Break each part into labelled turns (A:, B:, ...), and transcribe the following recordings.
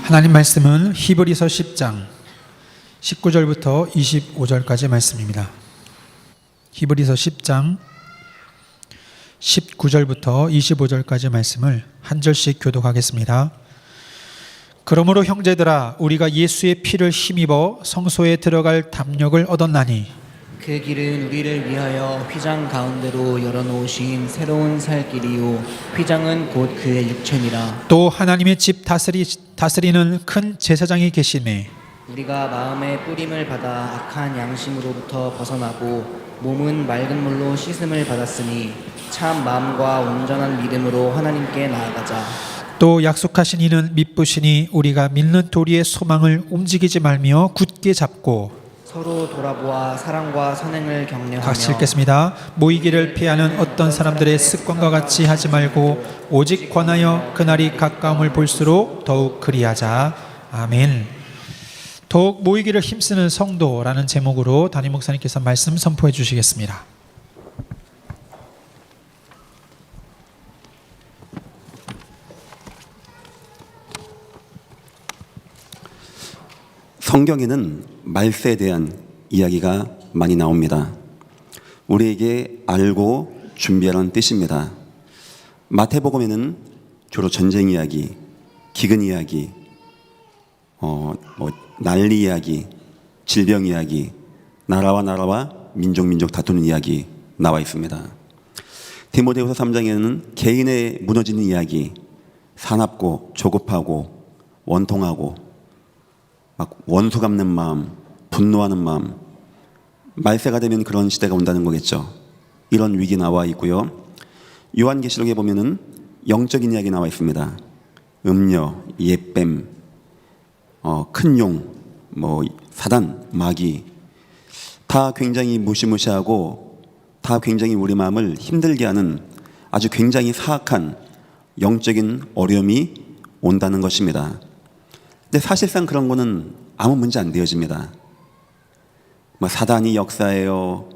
A: 하나님 말씀은 히브리서 10장 19절부터 25절까지 말씀입니다. 히브리서 10장 19절부터 25절까지 말씀을 한 절씩 교독하겠습니다. 그러므로 형제들아, 우리가 예수의 피를 힘입어 성소에 들어갈 담력을 얻었나니
B: 그 길은 우리를 위하여 휘장 가운데로 열어놓으신 새로운 살 길이요 휘장은 곧 그의 육체니라.
A: 또 하나님의 집 다스리는 큰 제사장이 계시매
B: 우리가 마음의 뿌림을 받아 악한 양심으로부터 벗어나고 몸은 맑은 물로 씻음을 받았으니 참 마음과 온전한 믿음으로 하나님께 나아가자.
A: 또 약속하신 이는 믿으시니 우리가 믿는 도리의 소망을 움직이지 말며 굳게 잡고
B: 서로 돌아보아 사랑과 선행을 격려하며
A: 같이 읽겠습니다. 모이기를 피하는 어떤 사람들의 습관과 같이 하지 말고 오직 권하여 그날이 가까움을 볼수록 더욱 그리하자. 아멘. 더욱 모이기를 힘쓰는 성도라는 제목으로 담임 목사님께서 말씀 선포해 주시겠습니다.
C: 성경에는 말세에 대한 이야기가 많이 나옵니다. 우리에게 알고 준비하라는 뜻입니다. 마태복음에는 주로 전쟁 이야기, 기근 이야기, 난리 이야기, 질병 이야기, 나라와 민족 다투는 이야기 나와 있습니다. 디모데후서 3장에는 개인의 무너지는 이야기, 사납고 조급하고 원통하고 막 원수 갚는 마음, 분노하는 마음, 말세가 되면 그런 시대가 온다는 거겠죠. 이런 위기 나와 있고요. 요한계시록에 보면은 영적인 이야기 나와 있습니다. 음녀, 옛뱀, 큰 용, 사단, 마귀 다 굉장히 무시무시하고 다 굉장히 우리 마음을 힘들게 하는 아주 굉장히 사악한 영적인 어려움이 온다는 것입니다. 근데 사실상 그런 거는 아무 문제 안 되어집니다. 사단이 역사해요,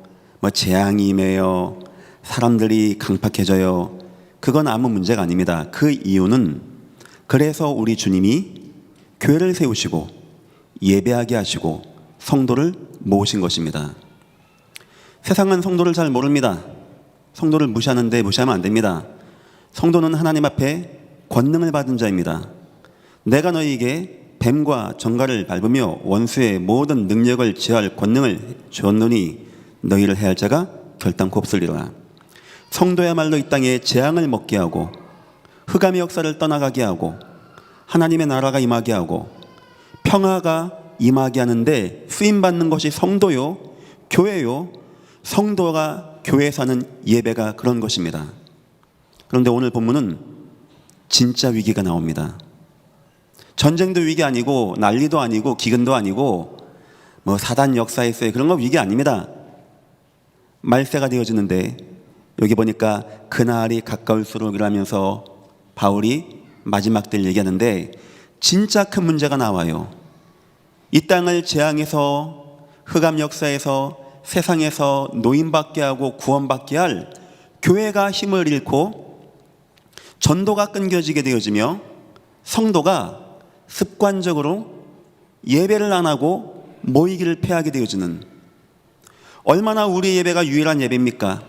C: 재앙이 임해요, 사람들이 강팍해져요. 그건 아무 문제가 아닙니다. 그 이유는 그래서 우리 주님이 교회를 세우시고 예배하게 하시고 성도를 모으신 것입니다. 세상은 성도를 잘 모릅니다. 성도를 무시하는데 무시하면 안 됩니다. 성도는 하나님 앞에 권능을 받은 자입니다. 내가 너희에게 뱀과 정갈을 밟으며 원수의 모든 능력을 제할 권능을 주었노니 너희를 해할 자가 결단코 없으리라. 성도야말로 이 땅에 재앙을 먹게 하고 흑암의 역사를 떠나가게 하고 하나님의 나라가 임하게 하고 평화가 임하게 하는데 쓰임받는 것이 성도요, 교회요, 성도가 교회에 사는 예배가 그런 것입니다. 그런데 오늘 본문은 진짜 위기가 나옵니다. 전쟁도 위기 아니고 난리도 아니고 기근도 아니고 사단 역사에 있어요. 그런 거 위기 아닙니다. 말세가 되어지는데 여기 보니까 그날이 가까울수록 이라면서 바울이 마지막 때를 얘기하는데 진짜 큰 문제가 나와요. 이 땅을 재앙에서 흑암 역사에서 세상에서 노임받게 하고 구원받게 할 교회가 힘을 잃고 전도가 끊겨지게 되어지며 성도가 습관적으로 예배를 안 하고 모이기를 패하게 되어지는, 얼마나 우리 예배가 유일한 예배입니까?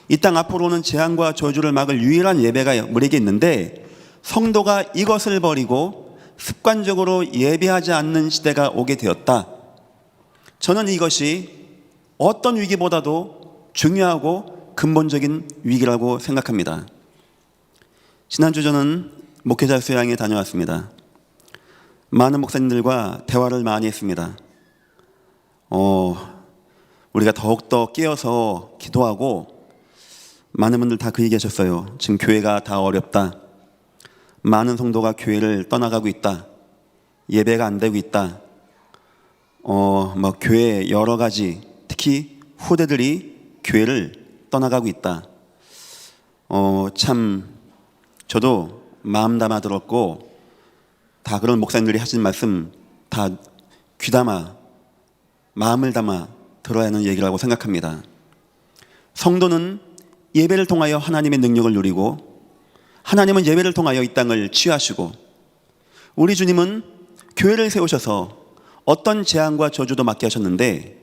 C: 이 땅 앞으로는 재앙과 저주를 막을 유일한 예배가 우리에게 있는데 성도가 이것을 버리고 습관적으로 예배하지 않는 시대가 오게 되었다. 저는 이것이 어떤 위기보다도 중요하고 근본적인 위기라고 생각합니다. 지난주 저는 목회자 수양에 다녀왔습니다. 많은 목사님들과 대화를 많이 했습니다. 우리가 더욱더 깨어서 기도하고 많은 분들 다 그 얘기 하셨어요. 지금 교회가 다 어렵다. 많은 성도가 교회를 떠나가고 있다. 예배가 안 되고 있다. 교회 여러 가지, 특히 후대들이 교회를 떠나가고 있다. 참 저도 마음 담아 들었고 다 그런 목사님들이 하신 말씀 다 귀담아 마음을 담아 들어야 하는 얘기라고 생각합니다. 성도는 예배를 통하여 하나님의 능력을 누리고 하나님은 예배를 통하여 이 땅을 취하시고 우리 주님은 교회를 세우셔서 어떤 재앙과 저주도 맡게 하셨는데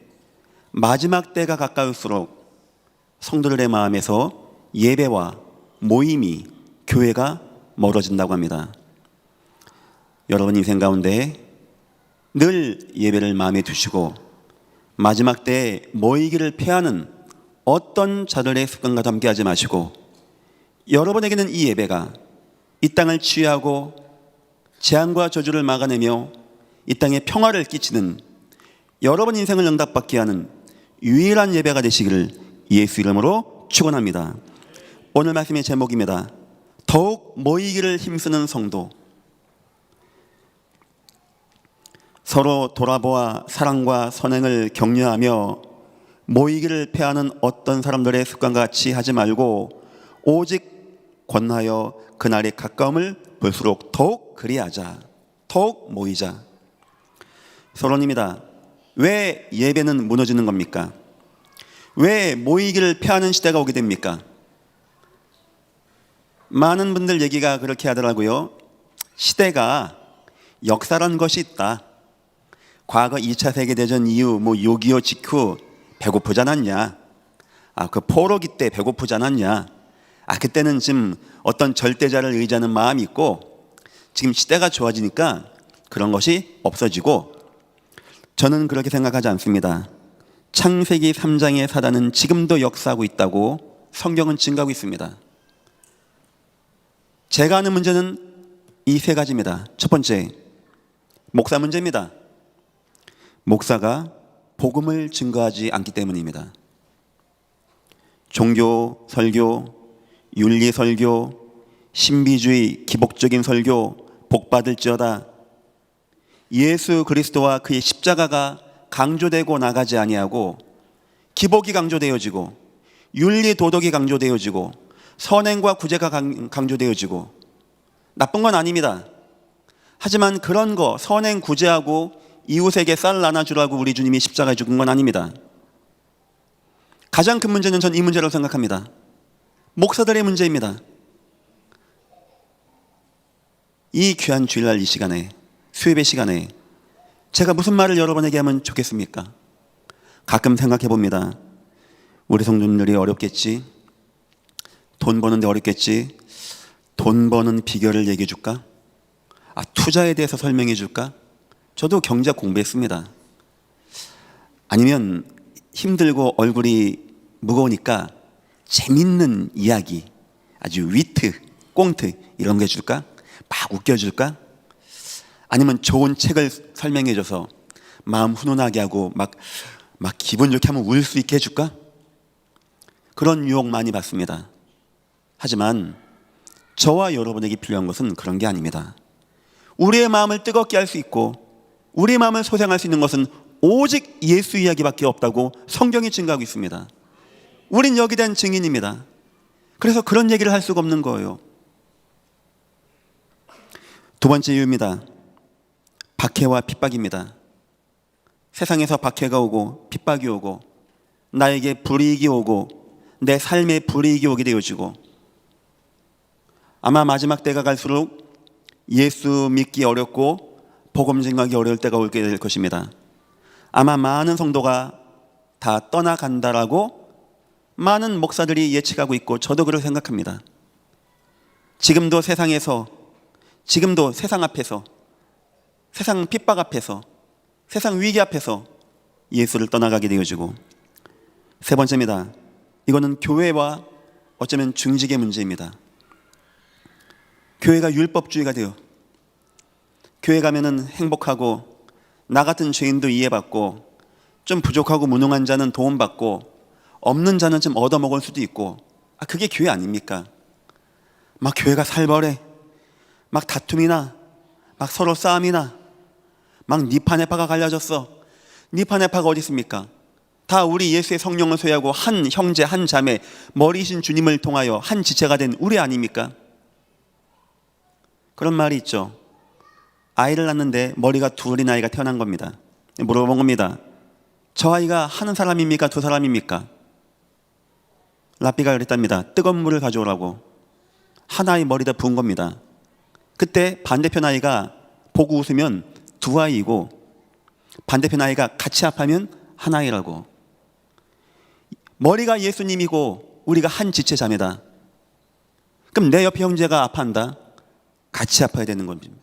C: 마지막 때가 가까울수록 성도들의 마음에서 예배와 모임이, 교회가 멀어진다고 합니다. 여러분 인생 가운데 늘 예배를 마음에 두시고 마지막 때에 모이기를 패하는 어떤 자들의 습관과도 함께하지 마시고, 여러분에게는 이 예배가 이 땅을 치유하고 재앙과 저주를 막아내며 이 땅에 평화를 끼치는, 여러분 인생을 응답받게 하는 유일한 예배가 되시기를 예수 이름으로 축원합니다. 오늘 말씀의 제목입니다. 더욱 모이기를 힘쓰는 성도. 서로 돌아보아 사랑과 선행을 격려하며 모이기를 패하는 어떤 사람들의 습관과 같이 하지 말고 오직 권하여 그날의 가까움을 볼수록 더욱 그리하자. 더욱 모이자. 서론입니다. 왜 예배는 무너지는 겁니까? 왜 모이기를 패하는 시대가 오게 됩니까? 많은 분들 얘기가 그렇게 하더라고요. 시대가 역사란 것이 있다. 과거 2차 세계대전 이후 6.25 직후 배고프지 않았냐? 그 포로기 때 배고프지 않았냐? 그때는 지금 어떤 절대자를 의지하는 마음이 있고 지금 시대가 좋아지니까 그런 것이 없어지고, 저는 그렇게 생각하지 않습니다. 창세기 3장의 사단은 지금도 역사하고 있다고 성경은 증거하고 있습니다. 제가 하는 문제는 이 세 가지입니다. 첫 번째, 목사 문제입니다. 목사가 복음을 증거하지 않기 때문입니다. 종교 설교, 윤리 설교, 신비주의, 기복적인 설교, 복받을지어다. 예수 그리스도와 그의 십자가가 강조되고 나가지 아니하고 기복이 강조되어지고 윤리 도덕이 강조되어지고 선행과 구제가 강조되어지고 나쁜 건 아닙니다. 하지만 그런 거 선행 구제하고 이웃에게 쌀 나눠주라고 우리 주님이 십자가에 죽은 건 아닙니다. 가장 큰 문제는 전 이 문제라고 생각합니다. 목사들의 문제입니다. 이 귀한 주일날 이 시간에, 수요예배 시간에 제가 무슨 말을 여러분에게 하면 좋겠습니까? 가끔 생각해 봅니다. 우리 성도님들이 어렵겠지, 돈 버는데 어렵겠지, 돈 버는 비결을 얘기해 줄까? 투자에 대해서 설명해 줄까? 저도 경제학 공부했습니다. 아니면 힘들고 얼굴이 무거우니까 재밌는 이야기, 아주 위트, 꽁트 이런 거 해줄까? 막 웃겨줄까? 아니면 좋은 책을 설명해줘서 마음 훈훈하게 하고 막 기분 좋게 하면 울 수 있게 해줄까? 그런 유혹 많이 받습니다. 하지만 저와 여러분에게 필요한 것은 그런 게 아닙니다. 우리의 마음을 뜨겁게 할 수 있고 우리의 마음을 소생할 수 있는 것은 오직 예수 이야기밖에 없다고 성경이 증거하고 있습니다. 우린 여기에 대한 증인입니다. 그래서 그런 얘기를 할 수가 없는 거예요. 두 번째 이유입니다. 박해와 핍박입니다. 세상에서 박해가 오고 핍박이 오고 나에게 불이익이 오고 내 삶에 불이익이 오게 되어지고, 아마 마지막 때가 갈수록 예수 믿기 어렵고 복음 전하기 어려울 때가 오게 될 것입니다. 아마 많은 성도가 다 떠나간다라고 많은 목사들이 예측하고 있고 저도 그렇게 생각합니다. 지금도 세상에서, 지금도 세상 앞에서, 세상 핍박 앞에서, 세상 위기 앞에서 예수를 떠나가게 되어지고, 세 번째입니다. 이거는 교회와 어쩌면 중직의 문제입니다. 교회가 율법주의가 되어 교회 가면은 행복하고 나 같은 죄인도 이해받고 좀 부족하고 무능한 자는 도움받고 없는 자는 좀 얻어먹을 수도 있고, 그게 교회 아닙니까? 막 교회가 살벌해, 막 다툼이나 막 서로 싸움이나 막 니파네파가 갈라졌어. 니파네파가 어디 있습니까? 다 우리 예수의 성령을 소유하고 한 형제 한 자매 머리이신 주님을 통하여 한 지체가 된 우리 아닙니까? 그런 말이 있죠. 아이를 낳는데 머리가 둘인 아이가 태어난 겁니다. 물어본 겁니다. 저 아이가 한 사람입니까? 두 사람입니까? 라삐가 그랬답니다. 뜨거운 물을 가져오라고 한 아이 머리다 부은 겁니다. 그때 반대편 아이가 보고 웃으면 두 아이이고 반대편 아이가 같이 아파하면 한 아이라고. 머리가 예수님이고 우리가 한 지체자매다. 그럼 내 옆에 형제가 아파한다. 같이 아파야 되는 겁니다.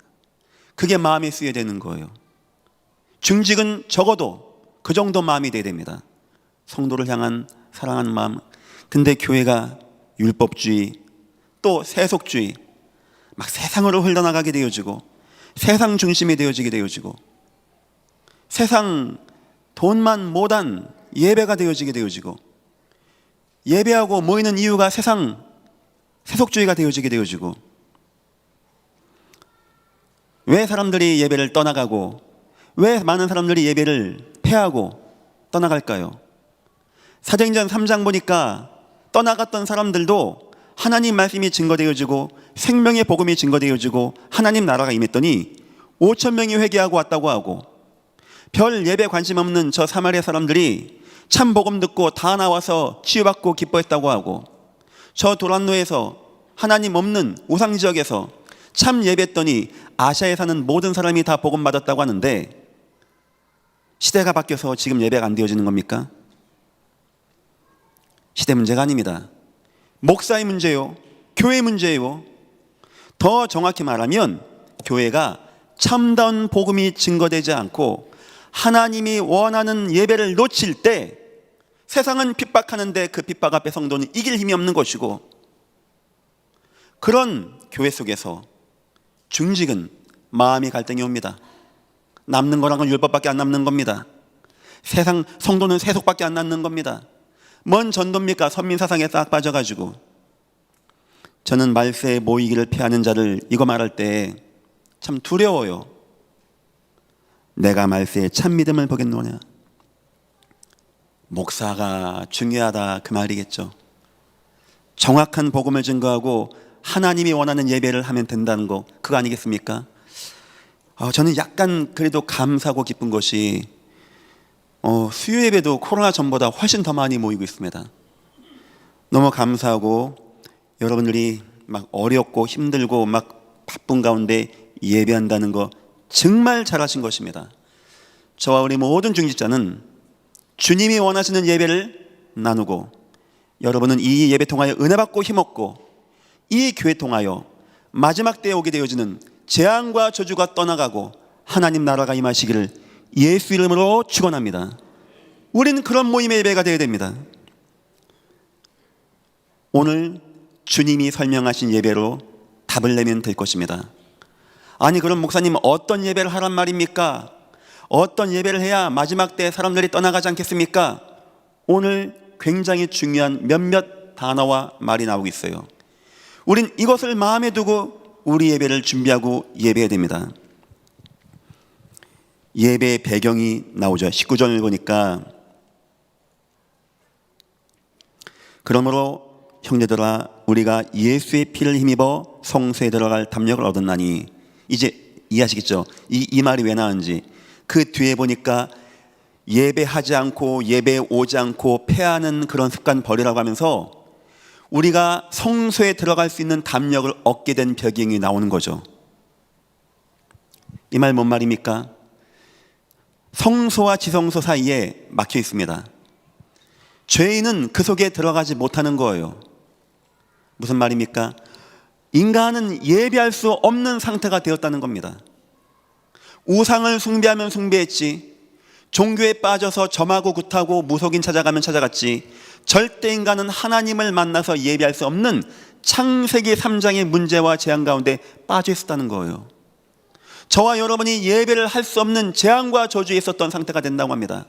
C: 그게 마음에 쓰여야 되는 거예요. 중직은 적어도 그 정도 마음이 돼야 됩니다. 성도를 향한 사랑하는 마음. 근데 교회가 율법주의, 또 세속주의, 막 세상으로 흘러나가게 되어지고 세상 중심이 되어지게 되어지고 세상 돈만 못한 예배가 되어지게 되어지고 예배하고 모이는 이유가 세속주의가 되어지게 되어지고 왜 사람들이 예배를 떠나가고 왜 많은 사람들이 예배를 패하고 떠나갈까요? 사도행전 3장 보니까 떠나갔던 사람들도 하나님 말씀이 증거되어지고 생명의 복음이 증거되어지고 하나님 나라가 임했더니 5,000명이 회개하고 왔다고 하고 별 예배 관심 없는 저 사마리아 사람들이 참 복음 듣고 다 나와서 치유받고 기뻐했다고 하고 저 도란노에서 하나님 없는 우상 지역에서 참 예배했더니 아시아에 사는 모든 사람이 다 복음 받았다고 하는데 시대가 바뀌어서 지금 예배가 안 되어지는 겁니까? 시대 문제가 아닙니다. 목사의 문제요, 교회 문제요. 더 정확히 말하면 교회가 참다운 복음이 증거되지 않고 하나님이 원하는 예배를 놓칠 때 세상은 핍박하는데 그 핍박 앞에 성도는 이길 힘이 없는 것이고 그런 교회 속에서 중직은 마음이 갈등이 옵니다. 남는 거랑은 율법밖에 안 남는 겁니다. 세상 성도는 세속밖에 안 남는 겁니다. 뭔 전도입니까? 선민사상에 싹 빠져가지고. 저는 말세에 모이기를 피하는 자를 이거 말할 때 참 두려워요. 내가 말세에 참 믿음을 보겠노냐. 목사가 중요하다 그 말이겠죠. 정확한 복음을 증거하고 하나님이 원하는 예배를 하면 된다는 거 그거 아니겠습니까? 저는 약간 그래도 감사하고 기쁜 것이 수요 예배도 코로나 전보다 훨씬 더 많이 모이고 있습니다. 너무 감사하고 여러분들이 막 어렵고 힘들고 막 바쁜 가운데 예배한다는 거 정말 잘하신 것입니다. 저와 우리 모든 중직자는 주님이 원하시는 예배를 나누고 여러분은 이 예배 통하여 은혜 받고 힘없고 이 교회 통하여 마지막 때에 오게 되어지는 재앙과 저주가 떠나가고 하나님 나라가 임하시기를 예수 이름으로 축원합니다. 우리는 그런 모임의 예배가 되어야 됩니다. 오늘 주님이 설명하신 예배로 답을 내면 될 것입니다. 아니 그럼 목사님 어떤 예배를 하란 말입니까? 어떤 예배를 해야 마지막 때 사람들이 떠나가지 않겠습니까? 오늘 굉장히 중요한 몇몇 단어와 말이 나오고 있어요. 우린 이것을 마음에 두고 우리 예배를 준비하고 예배해야 됩니다. 예배의 배경이 나오죠. 19절을 보니까 그러므로 형제들아 우리가 예수의 피를 힘입어 성소에 들어갈 담력을 얻었나니 이제 이해하시겠죠? 이 말이 왜 나왔는지. 그 뒤에 보니까 예배하지 않고 예배에 오지 않고 패하는 그런 습관 버리라고 하면서 우리가 성소에 들어갈 수 있는 담력을 얻게 된 배경이 나오는 거죠. 이 말 뭔 말입니까? 성소와 지성소 사이에 막혀 있습니다. 죄인은 그 속에 들어가지 못하는 거예요. 무슨 말입니까? 인간은 예배할 수 없는 상태가 되었다는 겁니다. 우상을 숭배하면 숭배했지, 종교에 빠져서 점하고 굿하고 무속인 찾아가면 찾아갔지, 절대 인간은 하나님을 만나서 예배할 수 없는 창세기 3장의 문제와 재앙 가운데 빠져 있었다는 거예요. 저와 여러분이 예배를 할 수 없는 재앙과 저주에 있었던 상태가 된다고 합니다.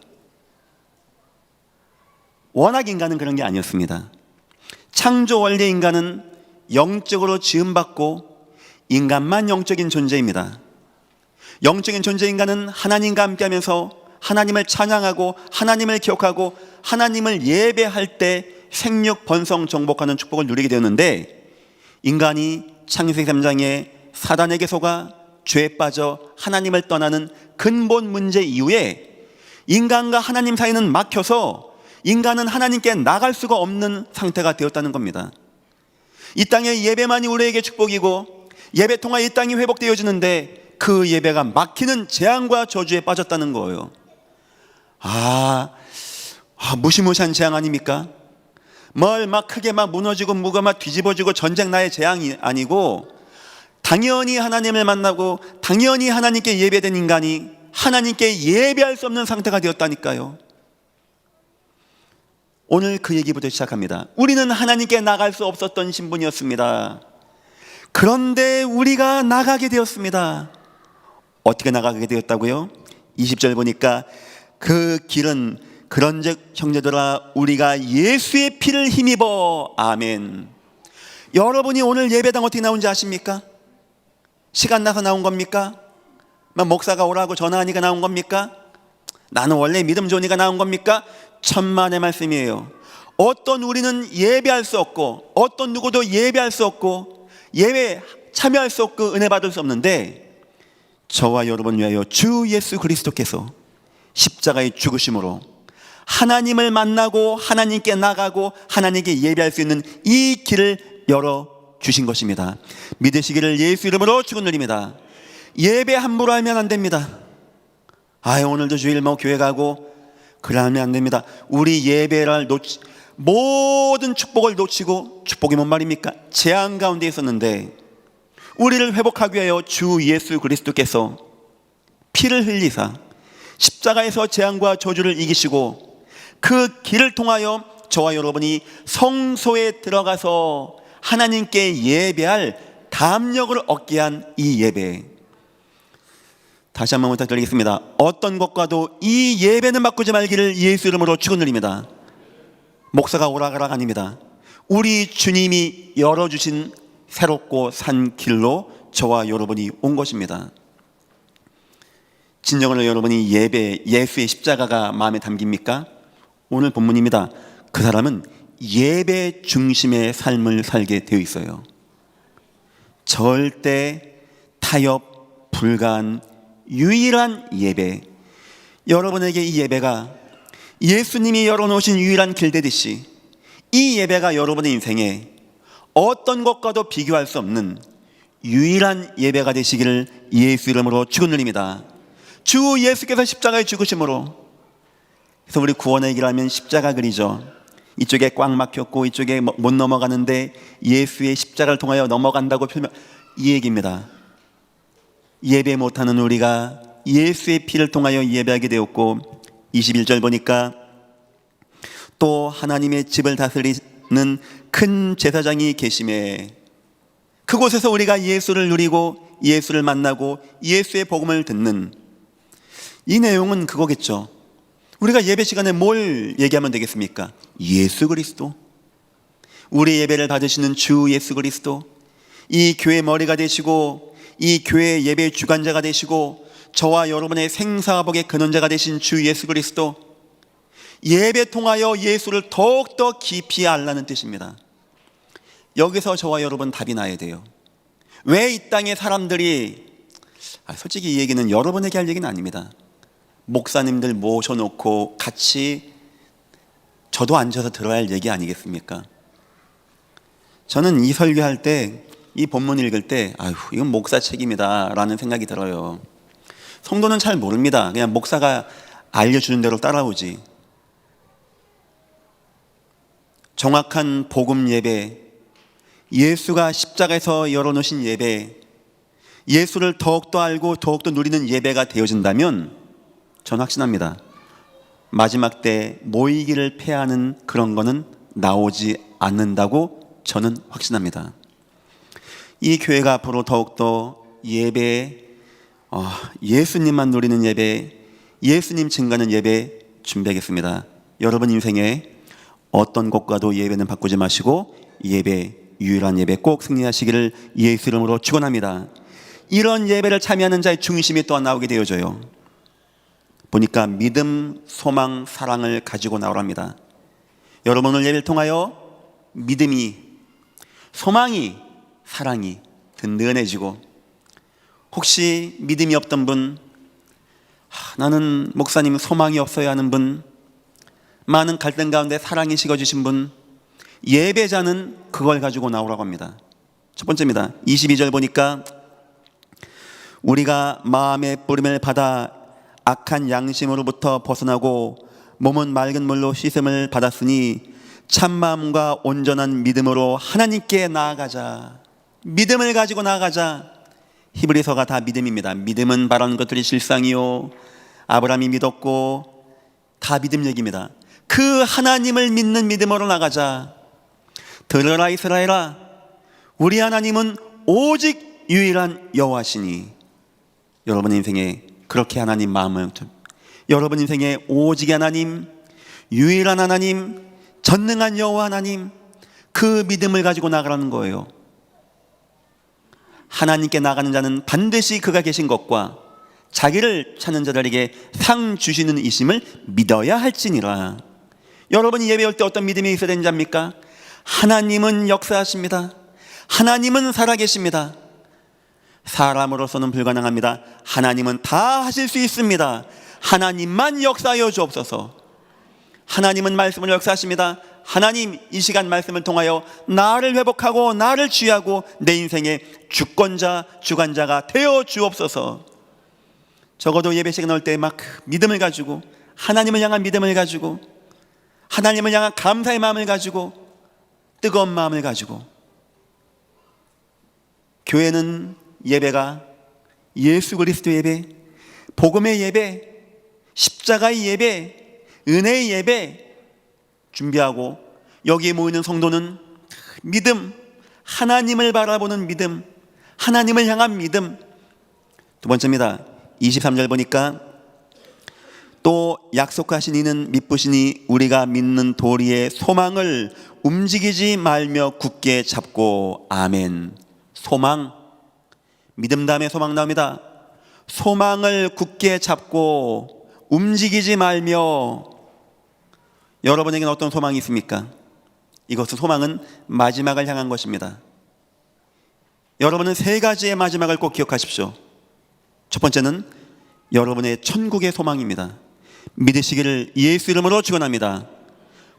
C: 워낙 인간은 그런 게 아니었습니다. 창조 원리 인간은 영적으로 지음받고 인간만 영적인 존재입니다. 영적인 존재 인간은 하나님과 함께하면서 하나님을 찬양하고 하나님을 기억하고 하나님을 예배할 때 생육, 번성, 정복하는 축복을 누리게 되었는데 인간이 창세기 3장에 사단에게 속아 죄에 빠져 하나님을 떠나는 근본 문제 이후에 인간과 하나님 사이는 막혀서 인간은 하나님께 나갈 수가 없는 상태가 되었다는 겁니다. 이 땅의 예배만이 우리에게 축복이고 예배 통하여 이 땅이 회복되어지는데 그 예배가 막히는 재앙과 저주에 빠졌다는 거예요. 무시무시한 재앙 아닙니까? 뭘 막 크게 막 무너지고 뭐가 막 뒤집어지고 전쟁 나의 재앙이 아니고, 당연히 하나님을 만나고 당연히 하나님께 예배된 인간이 하나님께 예배할 수 없는 상태가 되었다니까요. 오늘 그 얘기부터 시작합니다. 우리는 하나님께 나갈 수 없었던 신분이었습니다. 그런데 우리가 나가게 되었습니다. 어떻게 나가게 되었다고요? 20절 보니까 그 길은 그런즉 형제들아 우리가 예수의 피를 힘입어. 아멘. 여러분이 오늘 예배당 어떻게 나온지 아십니까? 시간 나서 나온 겁니까? 목사가 오라고 전화하니까 나온 겁니까? 나는 원래 믿음 좋으니까 나온 겁니까? 천만의 말씀이에요. 어떤 우리는 예배할 수 없고, 어떤 누구도 예배할 수 없고, 예배 참여할 수 없고 은혜 받을 수 없는데, 저와 여러분 위하여 주 예수 그리스도께서 십자가의 죽으심으로 하나님을 만나고 하나님께 나가고 하나님께 예배할 수 있는 이 길을 열어주신 것입니다. 믿으시기를 예수 이름으로 축원드립니다. 예배 함부로 하면 안 됩니다. 오늘도 주일 교회 가고 그러면 안 됩니다. 우리 예배를 모든 축복을 놓치고, 축복이 뭔 말입니까? 재앙 가운데 있었는데 우리를 회복하기 위하여 주 예수 그리스도께서 피를 흘리사 십자가에서 재앙과 저주를 이기시고 그 길을 통하여 저와 여러분이 성소에 들어가서 하나님께 예배할 담력을 얻게 한 이 예배, 다시 한번 부탁드리겠습니다. 어떤 것과도 이 예배는 바꾸지 말기를 예수 이름으로 축원드립니다. 목사가 오라가락 아닙니다. 우리 주님이 열어주신 새롭고 산 길로 저와 여러분이 온 것입니다. 진정으로 여러분이 예수의 십자가가 마음에 담깁니까? 오늘 본문입니다. 그 사람은 예배 중심의 삶을 살게 되어 있어요. 절대 타협 불가한 유일한 예배. 여러분에게 이 예배가 예수님이 열어놓으신 유일한 길 되듯이, 이 예배가 여러분의 인생에 어떤 것과도 비교할 수 없는 유일한 예배가 되시기를 예수 이름으로 축원드립니다. 주 예수께서 십자가에 죽으심으로, 그래서 우리 구원의 길 하면 십자가 그리죠. 이쪽에 꽉 막혔고 이쪽에 못 넘어가는데 예수의 십자가를 통하여 넘어간다고 이 얘기입니다. 예배 못하는 우리가 예수의 피를 통하여 예배하게 되었고, 21절 보니까 또 하나님의 집을 다스리는 큰 제사장이 계심에, 그곳에서 우리가 예수를 누리고 예수를 만나고 예수의 복음을 듣는, 이 내용은 그거겠죠. 우리가 예배 시간에 뭘 얘기하면 되겠습니까? 예수 그리스도, 우리 예배를 받으시는 주 예수 그리스도, 이 교회 머리가 되시고 이 교회 예배 주관자가 되시고 저와 여러분의 생사복의 근원자가 되신 주 예수 그리스도, 예배 통하여 예수를 더욱더 깊이 알라는 뜻입니다. 여기서 저와 여러분 답이 나야 돼요. 왜 이 땅의 사람들이, 솔직히 이 얘기는 여러분에게 할 얘기는 아닙니다. 목사님들 모셔놓고 같이 저도 앉아서 들어야 할 얘기 아니겠습니까? 저는 이 설교할 때, 이 본문 읽을 때 이건 목사 책임이다 라는 생각이 들어요. 성도는 잘 모릅니다. 그냥 목사가 알려주는 대로 따라오지. 정확한 복음 예배, 예수가 십자가에서 열어놓으신 예배, 예수를 더욱더 알고 더욱더 누리는 예배가 되어진다면 전 확신합니다. 마지막 때 모이기를 패하는 그런 거는 나오지 않는다고 저는 확신합니다. 이 교회가 앞으로 더욱더 예배, 예수님만 누리는 예배, 예수님 증가하는 예배 준비하겠습니다. 여러분 인생에 어떤 것과도 예배는 바꾸지 마시고 예배, 유일한 예배 꼭 승리하시기를 예수 이름으로 축원합니다. 이런 예배를 참여하는 자의 중심이 또한 나오게 되어져요. 보니까 믿음, 소망, 사랑을 가지고 나오랍니다. 여러분 오늘 예배를 통하여 믿음이, 소망이, 사랑이 든든해지고, 혹시 믿음이 없던 분, 나는 목사님 소망이 없어야 하는 분, 많은 갈등 가운데 사랑이 식어지신 분, 예배자는 그걸 가지고 나오라고 합니다. 첫 번째입니다. 22절 보니까 우리가 마음의 뿌림을 받아 악한 양심으로부터 벗어나고 몸은 맑은 물로 씻음을 받았으니 참마음과 온전한 믿음으로 하나님께 나아가자. 믿음을 가지고 나아가자. 히브리서가 다 믿음입니다. 믿음은 바라는 것들이 실상이요, 아브라함이 믿었고, 다 믿음 얘기입니다. 그 하나님을 믿는 믿음으로 나가자. 들으라 이스라엘아, 우리 하나님은 오직 유일한 여호와시니. 여러분 인생에 그렇게 하나님 마음을, 여러분 인생에 오직 하나님, 유일한 하나님, 전능한 여호와 하나님, 그 믿음을 가지고 나가라는 거예요. 하나님께 나가는 자는 반드시 그가 계신 것과 자기를 찾는 자들에게 상 주시는 이심을 믿어야 할지니라. 여러분이 예배 올 때 어떤 믿음이 있어야 되는 자입니까? 하나님은 역사하십니다. 하나님은 살아계십니다. 사람으로서는 불가능합니다. 하나님은 다 하실 수 있습니다. 하나님만 역사하여 주옵소서. 하나님은 말씀을 역사하십니다. 하나님, 이 시간 말씀을 통하여 나를 회복하고 나를 취하고 내 인생의 주권자, 주관자가 되어 주옵소서. 적어도 예배 시간 올 때 막 믿음을 가지고, 하나님을 향한 믿음을 가지고, 하나님을 향한 감사의 마음을 가지고, 뜨거운 마음을 가지고. 교회는 예배가 예수 그리스도 예배, 복음의 예배, 십자가의 예배, 은혜의 예배 준비하고, 여기에 모이는 성도는 믿음, 하나님을 바라보는 믿음, 하나님을 향한 믿음. 두 번째입니다. 23절 보니까 또 약속하신 이는 미쁘시니 우리가 믿는 도리의 소망을 움직이지 말며 굳게 잡고. 아멘. 소망, 믿음 다음에 소망 나옵니다. 소망을 굳게 잡고 움직이지 말며. 여러분에게는 어떤 소망이 있습니까? 이것은, 소망은 마지막을 향한 것입니다. 여러분은 세 가지의 마지막을 꼭 기억하십시오. 첫 번째는 여러분의 천국의 소망입니다. 믿으시기를 예수 이름으로 축원합니다.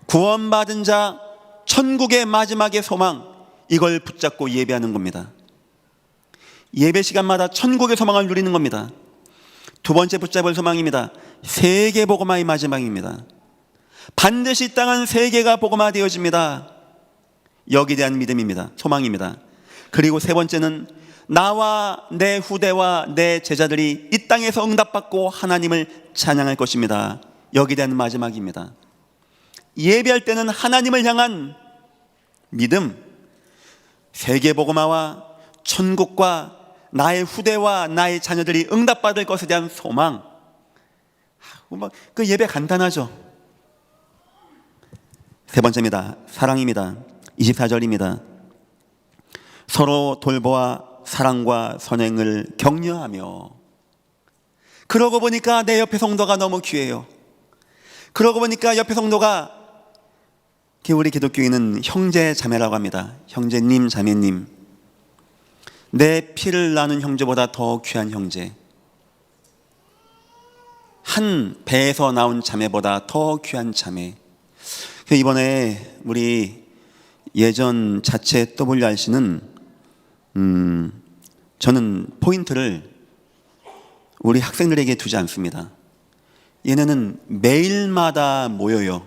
C: 구원받은 자 천국의 마지막의 소망, 이걸 붙잡고 예배하는 겁니다. 예배 시간마다 천국의 소망을 누리는 겁니다. 두 번째 붙잡을 소망입니다. 세계 복음화의 마지막입니다. 반드시 이 땅은 세계가 복음화 되어집니다. 여기에 대한 믿음입니다. 소망입니다. 그리고 세 번째는 나와 내 후대와 내 제자들이 이 땅에서 응답받고 하나님을 찬양할 것입니다. 여기에 대한 마지막입니다. 예배할 때는 하나님을 향한 믿음, 세계 복음화와 천국과 나의 후대와 나의 자녀들이 응답받을 것에 대한 소망. 그 예배 간단하죠. 세 번째입니다. 사랑입니다. 24절입니다. 서로 돌보아 사랑과 선행을 격려하며. 그러고 보니까 내 옆에 성도가 너무 귀해요. 그러고 보니까 옆에 성도가, 우리 기독교인은 형제 자매라고 합니다. 형제님, 자매님. 내 피를 나눈 형제보다 더 귀한 형제, 한 배에서 나온 자매보다 더 귀한 자매. 이번에 우리 예전 자체 WRC는 저는 포인트를 우리 학생들에게 두지 않습니다. 얘네는 매일마다 모여요.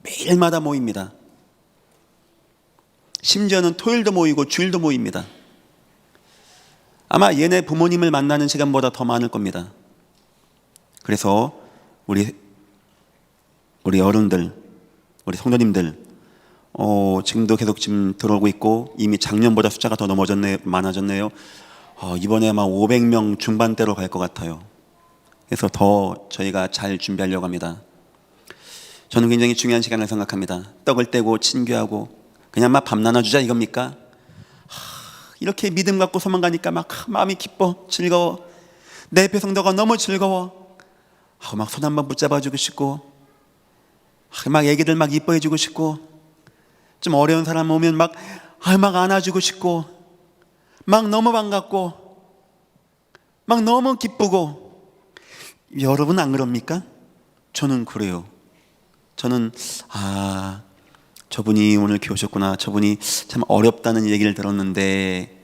C: 매일마다 모입니다. 심지어는 토요일도 모이고 주일도 모입니다. 아마 얘네 부모님을 만나는 시간보다 더 많을 겁니다. 그래서 우리 어른들, 우리 성도님들, 지금도 계속 지금 들어오고 있고, 이미 작년보다 숫자가 더 많아졌네요. 이번에 아마 500명 중반대로 갈 것 같아요. 그래서 더 저희가 잘 준비하려고 합니다. 저는 굉장히 중요한 시간을 생각합니다. 떡을 떼고 친교하고 그냥 막 밥 나눠주자 이겁니까? 이렇게 믿음 갖고 소망 가니까 막 마음이 기뻐, 즐거워. 내 옆에 성도가 너무 즐거워. 막 손 한번 붙잡아주고 싶고, 막 애기들 막 이뻐해주고 싶고, 좀 어려운 사람 오면 막 안아주고 싶고, 막 너무 반갑고, 막 너무 기쁘고. 여러분 안 그럽니까? 저는 그래요. 저는 저분이 오늘 교회 오셨구나, 저분이 참 어렵다는 얘기를 들었는데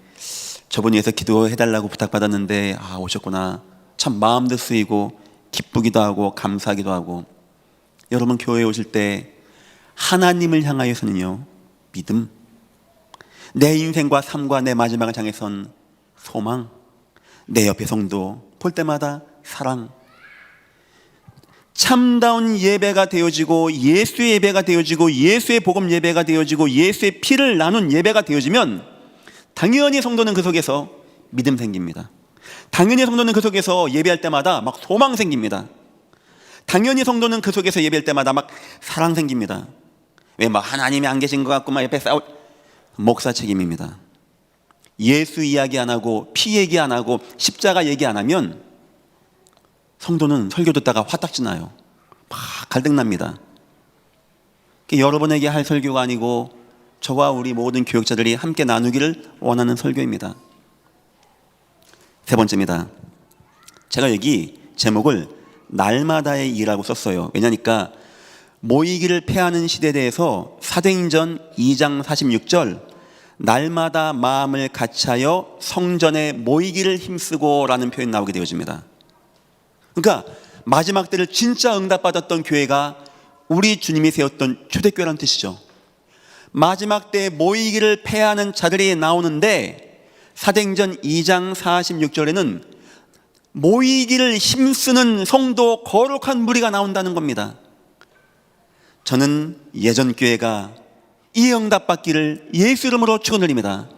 C: 저분 위해서 기도해달라고 부탁받았는데 오셨구나. 참 마음도 쓰이고 기쁘기도 하고 감사하기도 하고. 여러분 교회에 오실 때 하나님을 향하여서는요 믿음, 내 인생과 삶과 내 마지막을 향해선 소망, 내 옆에 성도 볼 때마다 사랑, 참다운 예배가 되어지고 예수의 예배가 되어지고 예수의 복음 예배가 되어지고 예수의 피를 나눈 예배가 되어지면 당연히 성도는 그 속에서 믿음 생깁니다. 당연히 성도는 그 속에서 예배할 때마다 막 소망 생깁니다. 당연히 성도는 그 속에서 예배할 때마다 막 사랑 생깁니다. 왜 막 하나님이 안 계신 것 같고 막 옆에 싸울, 목사 책임입니다. 예수 이야기 안 하고 피 얘기 안 하고 십자가 얘기 안 하면 성도는 설교 듣다가 화딱지 나요. 막 갈등납니다. 여러분에게 할 설교가 아니고 저와 우리 모든 교역자들이 함께 나누기를 원하는 설교입니다. 세 번째입니다. 제가 여기 제목을 날마다의 일이라고 썼어요. 왜냐니까 모이기를 패하는 시대에 대해서 사도행전 2장 46절 날마다 마음을 같이하여 성전에 모이기를 힘쓰고 라는 표현이 나오게 되어집니다. 그러니까 마지막 때를 진짜 응답받았던 교회가 우리 주님이 세웠던 초대교회라는 뜻이죠. 마지막 때 모이기를 패하는 자들이 나오는데 사도행전 2장 46절에는 모이기를 힘쓰는 성도 거룩한 무리가 나온다는 겁니다. 저는 예전 교회가 이 응답받기를 예수 이름으로 축원드립니다.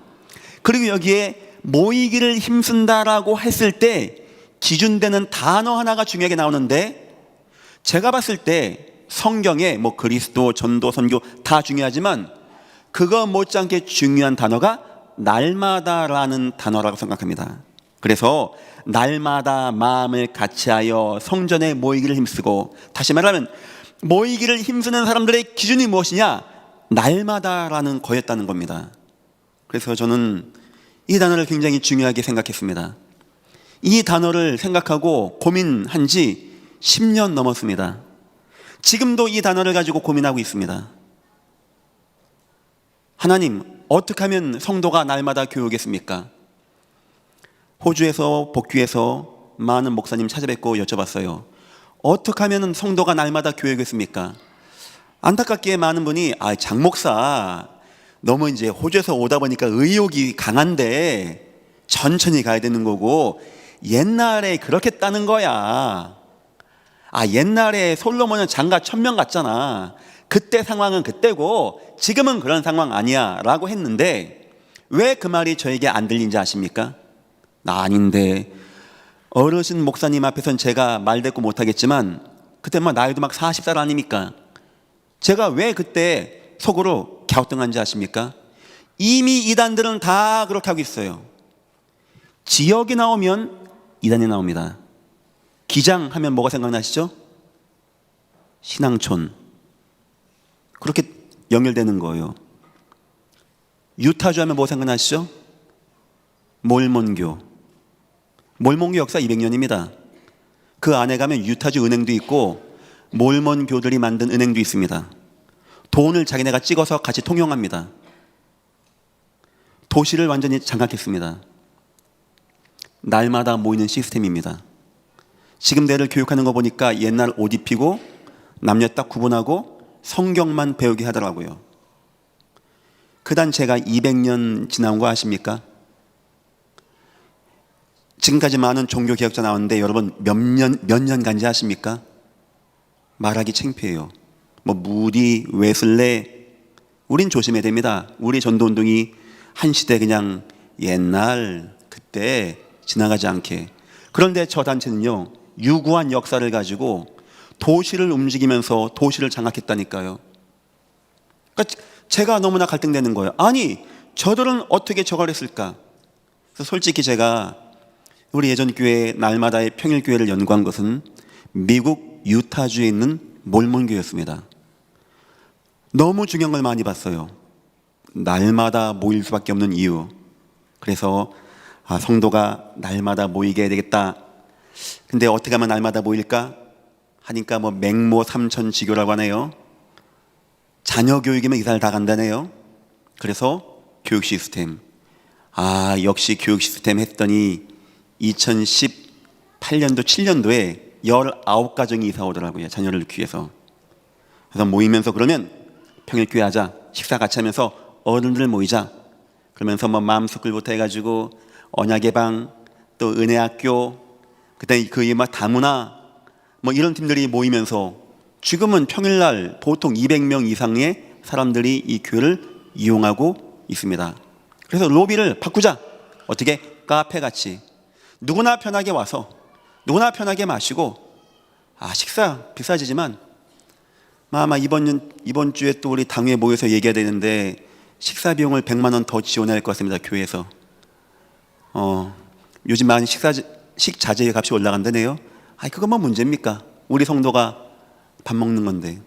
C: 그리고 여기에 모이기를 힘쓴다라고 했을 때 기준되는 단어 하나가 중요하게 나오는데, 제가 봤을 때 성경에 뭐 그리스도, 전도, 선교 다 중요하지만 그거 못지않게 중요한 단어가 날마다라는 단어라고 생각합니다. 그래서 날마다 마음을 같이하여 성전에 모이기를 힘쓰고, 다시 말하면 모이기를 힘쓰는 사람들의 기준이 무엇이냐? 날마다라는 거였다는 겁니다. 그래서 저는 이 단어를 굉장히 중요하게 생각했습니다. 이 단어를 생각하고 고민한 지 10년 넘었습니다. 지금도 이 단어를 가지고 고민하고 있습니다. 하나님, 어떻게 하면 성도가 날마다 교육했습니까? 호주에서 복귀해서 많은 목사님 찾아뵙고 여쭤봤어요. 어떻게 하면 성도가 날마다 교육했습니까? 안타깝게 많은 분이 장 목사 너무 이제 호주에서 오다 보니까 의욕이 강한데 천천히 가야 되는 거고, 옛날에 그렇게 했다는 거야. 옛날에 솔로몬은 장가 1000명 갔잖아. 그때 상황은 그때고 지금은 그런 상황 아니야 라고 했는데, 왜 그 말이 저에게 안 들린지 아십니까? 나 아닌데. 어르신 목사님 앞에서는 제가 말대꾸 못하겠지만 그때 나이도 40살 아닙니까? 제가 왜 그때 속으로 갸우뚱한지 아십니까? 이미 이단들은 다 그렇게 하고 있어요. 지역이 나오면 이단이 나옵니다. 기장 하면 뭐가 생각나시죠? 신앙촌. 그렇게 연결되는 거예요. 유타주 하면 뭐 생각나시죠? 몰몬교. 몰몬교 역사 200년입니다. 그 안에 가면 유타주 은행도 있고 몰몬교들이 만든 은행도 있습니다. 돈을 자기네가 찍어서 같이 통용합니다. 도시를 완전히 장악했습니다. 날마다 모이는 시스템입니다. 지금 내를 교육하는 거 보니까 옛날 옷 입히고 남녀 딱 구분하고 성경만 배우게 하더라고요. 그 단체가 200년 지나온 거 아십니까? 지금까지 많은 종교 개혁자 나왔는데 여러분 몇 년 간지 아십니까? 말하기 창피해요. 무디, 웨슬레, 우린 조심해야 됩니다. 우리 전도운동이 한 시대 그냥 옛날 그때 지나가지 않게. 그런데 저 단체는요, 유구한 역사를 가지고 도시를 움직이면서 도시를 장악했다니까요. 그러니까 제가 너무나 갈등되는 거예요. 아니, 저들은 어떻게 저걸 했을까? 그래서 솔직히 제가 우리 예전 교회 날마다의 평일교회를 연구한 것은 미국 유타주에 있는 몰몬교였습니다. 너무 중요한 걸 많이 봤어요. 날마다 모일 수밖에 없는 이유. 그래서 성도가 날마다 모이게 해야 되겠다. 근데 어떻게 하면 날마다 모일까? 하니까 맹모 삼천지교라고 하네요. 자녀 교육이면 이사를 다 간다네요. 그래서 교육 시스템. 아, 역시 교육 시스템 했더니 2018년도 7년도에 19가정이 이사 오더라고요. 자녀를 낳기 위해서. 그래서 모이면서 그러면 평일교회 하자, 식사 같이 하면서 어른들 모이자, 그러면서 뭐 마음스쿨부터 해가지고 언약의 방, 또 은혜학교, 그때 그 막 다문화 뭐 이런 팀들이 모이면서 지금은 평일날 보통 200명 이상의 사람들이 이 교회를 이용하고 있습니다. 그래서 로비를 바꾸자. 어떻게? 카페같이 누구나 편하게 와서 누구나 편하게 마시고, 아, 식사 비싸지지만 아마 이번 주에 또 우리 당회 모여서 얘기해야 되는데 식사 비용을 100만 원 더 지원해야 할 것 같습니다. 교회에서. 요즘 많이 식자재 값이 올라간다네요. 아, 그건 뭐 문제입니까? 우리 성도가 밥 먹는 건데.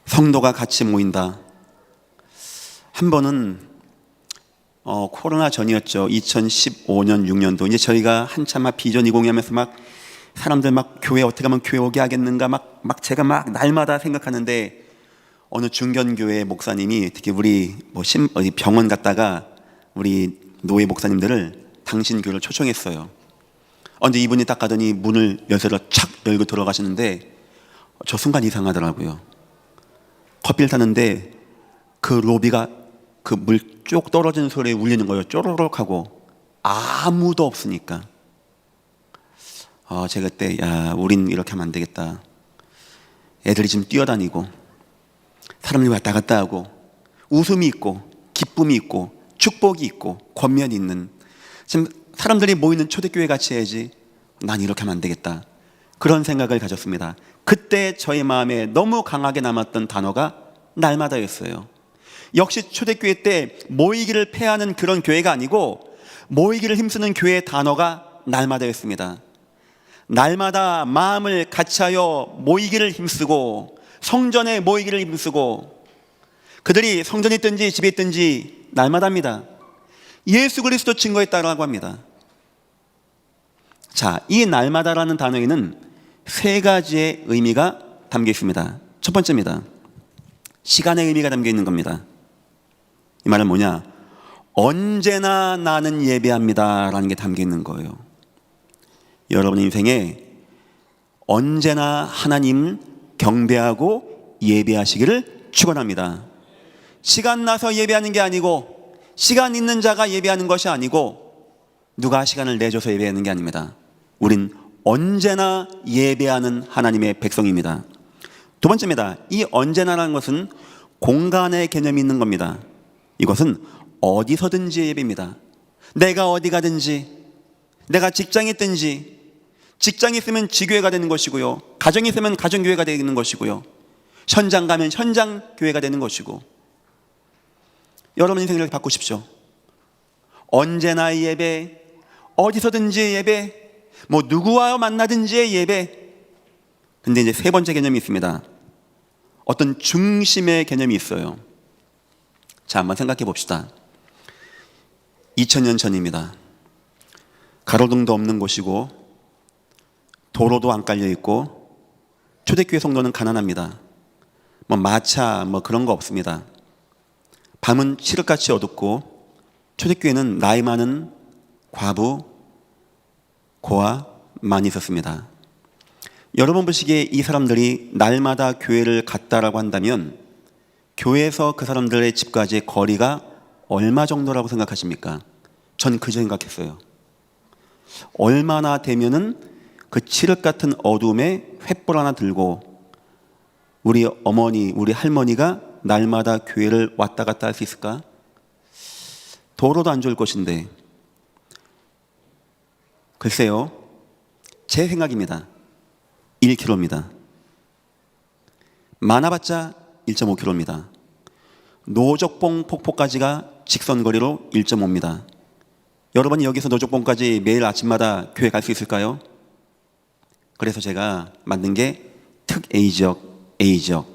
C: 성도가 같이 모인다. 한 번은 코로나 전이었죠. 2015년 6년도 이제 저희가 한참 막 비전 20 하면서 막 사람들 막 교회 어떻게 하면 교회 오게 하겠는가 막 제가 막 날마다 생각하는데, 어느 중견교회 목사님이 특히 우리 어디 병원 갔다가 우리 노예 목사님들을 당신 교회를 초청했어요. 근데 이분이 딱 가더니 문을 열쇠로 착 열고 들어가시는데 저 순간 이상하더라고요. 커피를 타는데 그 로비가 그 물 쪽 떨어지는 소리에 울리는 거예요. 쪼르륵 하고. 아무도 없으니까. 제가 그때 야, 우린 이렇게 하면 안 되겠다. 애들이 지금 뛰어다니고 사람들이 왔다 갔다 하고 웃음이 있고 기쁨이 있고 축복이 있고 권면이 있는, 지금 사람들이 모이는 초대교회 같이 해야지. 난 이렇게 하면 안 되겠다. 그런 생각을 가졌습니다. 그때 저의 마음에 너무 강하게 남았던 단어가 날마다였어요. 역시 초대교회 때 모이기를 패하는 그런 교회가 아니고 모이기를 힘쓰는 교회의 단어가 날마다였습니다. 날마다 마음을 같이하여 모이기를 힘쓰고 성전에 모이기를 힘쓰고, 그들이 성전에 있든지 집에 있든지 날마다입니다. 예수 그리스도 증거했다라고 합니다. 자, 이 날마다라는 단어에는 세 가지의 의미가 담겨 있습니다. 첫 번째입니다. 시간의 의미가 담겨 있는 겁니다. 이 말은 뭐냐? 언제나 나는 예배합니다 라는 게 담겨 있는 거예요. 여러분 인생에 언제나 하나님 경배하고 예배하시기를 축원합니다. 시간 나서 예배하는 게 아니고, 시간 있는 자가 예배하는 것이 아니고, 누가 시간을 내줘서 예배하는 게 아닙니다. 우린 언제나 예배하는 하나님의 백성입니다. 두 번째입니다. 이 언제나라는 것은 공간의 개념이 있는 겁니다. 이것은 어디서든지 예배입니다. 내가 어디 가든지, 내가 직장에 있든지, 직장이 있으면 지교회가 되는 것이고요, 가정이 있으면 가정교회가 되는 것이고요, 현장 가면 현장 교회가 되는 것이고, 여러분 인생을 이렇게 바꾸십시오. 언제나 예배, 어디서든지 예배, 뭐 누구와 만나든지의 예배. 근데 이제 세 번째 개념이 있습니다. 어떤 중심의 개념이 있어요. 자, 한번 생각해 봅시다. 2000년 전입니다. 가로등도 없는 곳이고 도로도 안 깔려 있고 초대교회 성도는 가난합니다. 뭐 마차 뭐 그런 거 없습니다. 밤은 칠흑같이 어둡고 초대교회는 나이 많은 과부, 고아 많이 있었습니다. 여러분 보시기에 이 사람들이 날마다 교회를 갔다라고 한다면 교회에서 그 사람들의 집까지의 거리가 얼마 정도라고 생각하십니까? 전 그저 생각했어요. 얼마나 되면은 그 칠흑 같은 어둠에 횃불 하나 들고 우리 어머니, 우리 할머니가 날마다 교회를 왔다 갔다 할 수 있을까? 도로도 안 좋을 것인데. 글쎄요, 제 생각입니다. 1km입니다. 많아봤자 1.5km입니다. 노적봉 폭포까지가 직선거리로 1.5입니다. 여러분이 여기서 노적봉까지 매일 아침마다 교회 갈 수 있을까요? 그래서 제가 만든 게 특 A지역, A지역,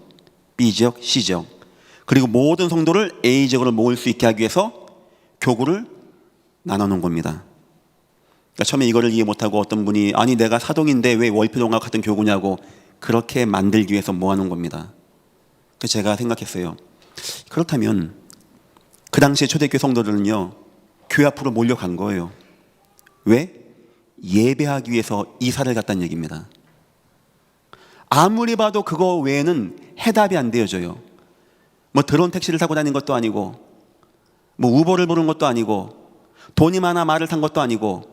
C: B지역, C지역, 그리고 모든 성도를 A지역으로 모을 수 있게 하기 위해서 교구를 나눠놓은 겁니다. 그러니까 처음에 이거를 이해 못하고 어떤 분이 아니 내가 사동인데 왜 월표동과 같은 교구냐고 그렇게 만들기 위해서 모아놓은 겁니다. 그래서 제가 생각했어요. 그렇다면 그 당시에 초대교회 성도들은요, 교회 앞으로 몰려간 거예요. 왜? 예배하기 위해서 이사를 갔다는 얘기입니다. 아무리 봐도 그거 외에는 해답이 안 되어져요. 뭐 드론 택시를 타고 다닌 것도 아니고, 뭐 우버를 부른 것도 아니고, 돈이 많아 말을 탄 것도 아니고,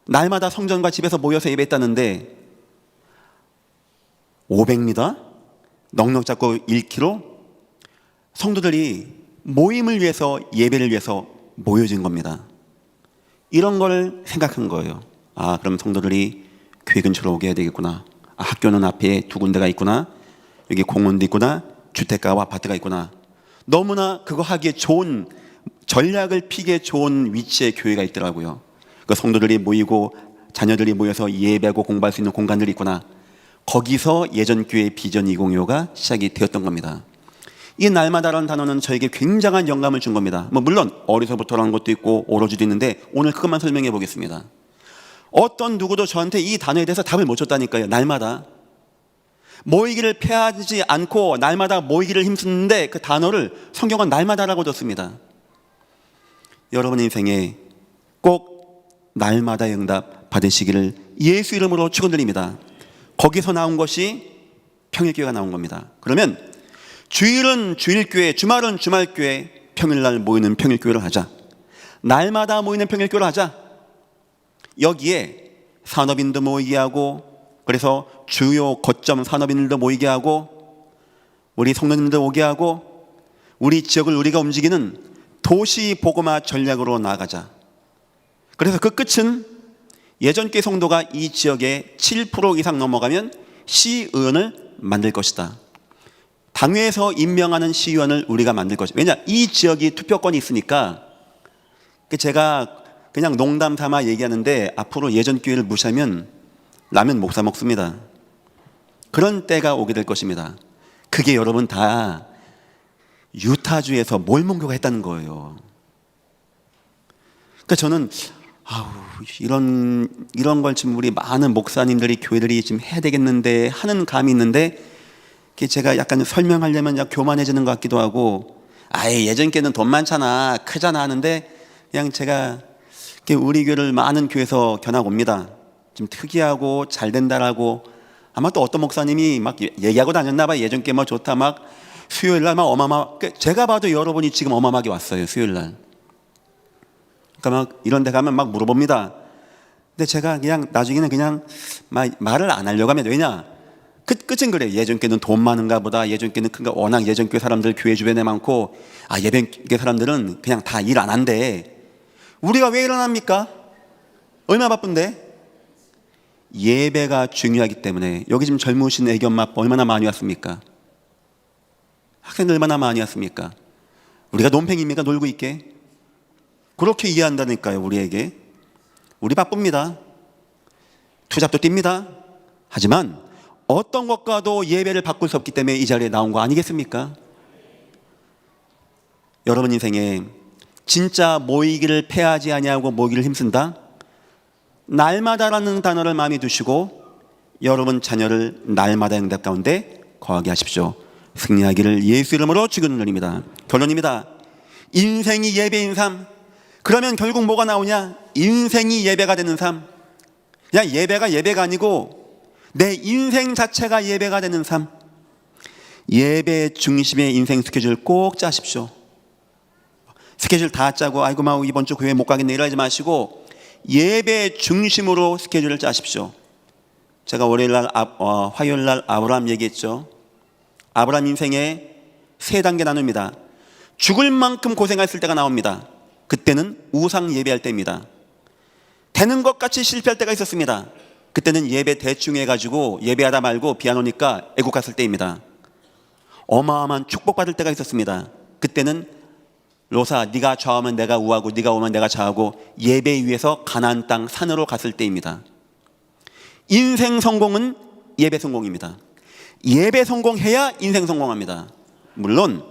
C: 날마다 성전과 집에서 모여서 예배했다는데 500m? 넉넉 잡고 1km? 성도들이 모임을 위해서, 예배를 위해서 모여진 겁니다. 이런 걸 생각한 거예요. 아, 그럼 성도들이 교회 근처로 오게 해야 되겠구나. 아, 학교는 앞에 두 군데가 있구나. 여기 공원도 있구나. 주택가와 아파트가 있구나. 너무나 그거 하기에 좋은, 전략을 피기에 좋은 위치에 교회가 있더라고요. 그 성도들이 모이고 자녀들이 모여서 예배하고 공부할 수 있는 공간들이 있구나. 거기서 예전 교회의 비전 2025가 시작이 되었던 겁니다. 이 날마다라는 단어는 저에게 굉장한 영감을 준 겁니다. 뭐 물론 어려서부터라는 것도 있고 오로지도 있는데 오늘 그것만 설명해 보겠습니다. 어떤 누구도 저한테 이 단어에 대해서 답을 못 줬다니까요. 날마다 모이기를 피하지 않고 날마다 모이기를 힘쓰는데 그 단어를 성경은 날마다라고 줬습니다. 여러분 인생에 꼭 날마다의 응답 받으시기를 예수 이름으로 축원드립니다. 거기서 나온 것이 평일교회가 나온 겁니다. 그러면 주일은 주일교회, 주말은 주말교회, 평일날 모이는 평일교회를 하자. 날마다 모이는 평일교회를 하자. 여기에 산업인도 모이게 하고, 그래서 주요 거점 산업인들도 모이게 하고, 우리 성도님도 오게 하고, 우리 지역을 우리가 움직이는 도시 복음화 전략으로 나아가자. 그래서 그 끝은 예전 교회 성도가 이 지역에 7% 이상 넘어가면 시의원을 만들 것이다. 당회에서 임명하는 시의원을 우리가 만들 것이다. 왜냐? 이 지역이 투표권이 있으니까. 제가 그냥 농담 삼아 얘기하는데 앞으로 예전 교회를 무시하면 라면 못 사 먹습니다. 그런 때가 오게 될 것입니다. 그게 여러분 다 유타주에서 몰몬교가 했다는 거예요. 그러니까 저는 이런 걸 지금 우리 많은 목사님들이 교회들이 지금 해야 되겠는데 하는 감이 있는데 제가 약간 설명하려면 약 교만해지는 것 같기도 하고, 아예 예전 교회는 돈 많잖아, 크잖아 하는데 그냥 제가 우리 교회를 많은 교회에서 견학 옵니다. 좀 특이하고 잘 된다라고 아마 또 어떤 목사님이 막 얘기하고 다녔나 봐. 예전 교회 뭐 좋다 막 수요일 날 막 어마어마. 제가 봐도 여러분이 지금 어마어마하게 왔어요. 수요일 날. 그러니까 막 이런 데 가면 막 물어봅니다. 근데 제가 그냥 나중에는 그냥 말을 안 하려고 하면, 왜냐? 끝은 그래요. 예전 교회는 돈 많은가 보다. 예전 교회는 큰가. 워낙 예전 교회 사람들 교회 주변에 많고, 예전 교회 사람들은 그냥 다 일 안 한대. 우리가 왜 일어납니까? 얼마나 바쁜데? 예배가 중요하기 때문에. 여기 지금 젊으신 애기 엄마 아빠 얼마나 많이 왔습니까? 학생들 얼마나 많이 왔습니까? 우리가 논팽입니까? 놀고 있게? 그렇게 이해한다니까요. 우리에게. 우리 바쁩니다. 투잡도 뜁니다. 하지만 어떤 것과도 예배를 바꿀 수 없기 때문에 이 자리에 나온 거 아니겠습니까? 여러분 인생에 진짜 모이기를 패하지 아니하고 모이기를 힘쓴다. 날마다라는 단어를 마음에 두시고 여러분 자녀를 날마다 응답 가운데 거하게 하십시오. 승리하기를 예수 이름으로 축원드립니다. 결론입니다. 인생이 예배인 삶. 그러면 결국 뭐가 나오냐? 인생이 예배가 되는 삶. 그냥 예배가 아니고 내 인생 자체가 예배가 되는 삶. 예배 중심의 인생 스케줄 꼭 짜십시오. 스케줄 다 짜고 아이고 막 이번 주 교회 못 가겠네 이러지 마시고 예배 중심으로 스케줄을 짜십시오. 제가 화요일 날 아브라함 얘기했죠. 아브라함 인생에 세 단계 나눕니다. 죽을 만큼 고생했을 때가 나옵니다. 그때는 우상 예배할 때입니다. 되는 것 같이 실패할 때가 있었습니다. 그때는 예배 대충 해가지고 예배하다 말고 비 안 오니까 애국 갔을 때입니다. 어마어마한 축복받을 때가 있었습니다. 그때는 로사 네가 좌우면 내가 우하고 네가 오면 내가 좌하고 예배 위에서 가나안 땅 산으로 갔을 때입니다. 인생 성공은 예배 성공입니다. 예배 성공해야 인생 성공합니다. 물론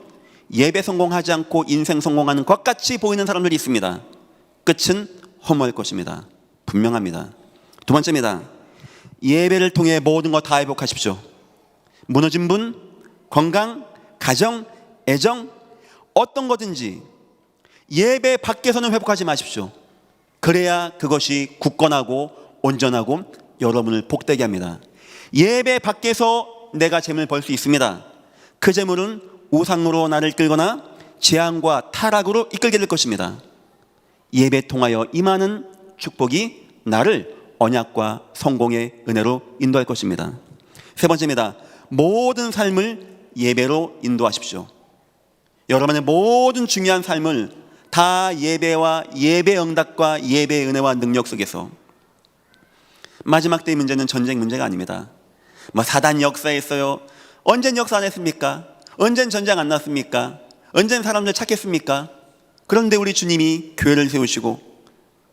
C: 예배 성공하지 않고 인생 성공하는 것 같이 보이는 사람들이 있습니다. 끝은 허무할 것입니다. 분명합니다. 두 번째입니다. 예배를 통해 모든 것 다 회복하십시오. 무너진 분, 건강, 가정, 애정, 어떤 거든지 예배 밖에서는 회복하지 마십시오. 그래야 그것이 굳건하고 온전하고 여러분을 복되게 합니다. 예배 밖에서 내가 재물을 벌 수 있습니다. 그 재물은 우상으로 나를 끌거나 재앙과 타락으로 이끌게 될 것입니다. 예배 통하여 임하는 축복이 나를 언약과 성공의 은혜로 인도할 것입니다. 세 번째입니다. 모든 삶을 예배로 인도하십시오. 여러분의 모든 중요한 삶을 다 예배와 예배 응답과 예배의 은혜와 능력 속에서. 마지막 때의 문제는 전쟁 문제가 아닙니다. 사단 역사했어요. 언젠 역사 안 했습니까? 언젠 전쟁 안 났습니까? 언젠 사람들 착했습니까? 그런데 우리 주님이 교회를 세우시고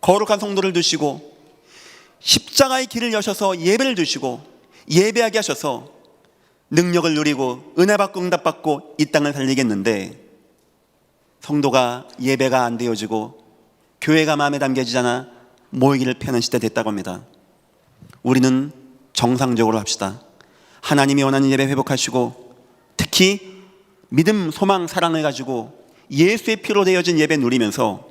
C: 거룩한 성도를 두시고 십자가의 길을 여셔서 예배를 주시고 예배하게 하셔서 능력을 누리고 은혜 받고 응답 받고 이 땅을 살리겠는데, 성도가 예배가 안 되어지고 교회가 마음에 담겨지지 않아 모이기를 피하는 시대 됐다고 합니다. 우리는 정상적으로 합시다. 하나님이 원하는 예배 회복하시고 특히 믿음, 소망, 사랑을 가지고 예수의 피로 되어진 예배 누리면서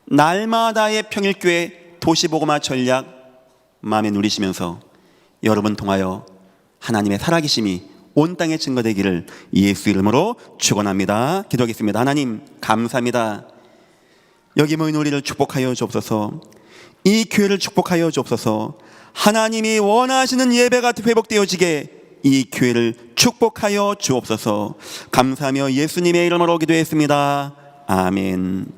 C: 날마다의 평일교회 도시복음화 전략 마음에 누리시면서 여러분 통하여 하나님의 살아계심이 온 땅에 증거되기를 예수 이름으로 축원합니다. 기도하겠습니다. 하나님 감사합니다. 여기 모인 우리를 축복하여 주옵소서. 이 교회를 축복하여 주옵소서. 하나님이 원하시는 예배가 회복되어지게 이 교회를 축복하여 주옵소서. 감사하며 예수님의 이름으로 기도했습니다. 아멘.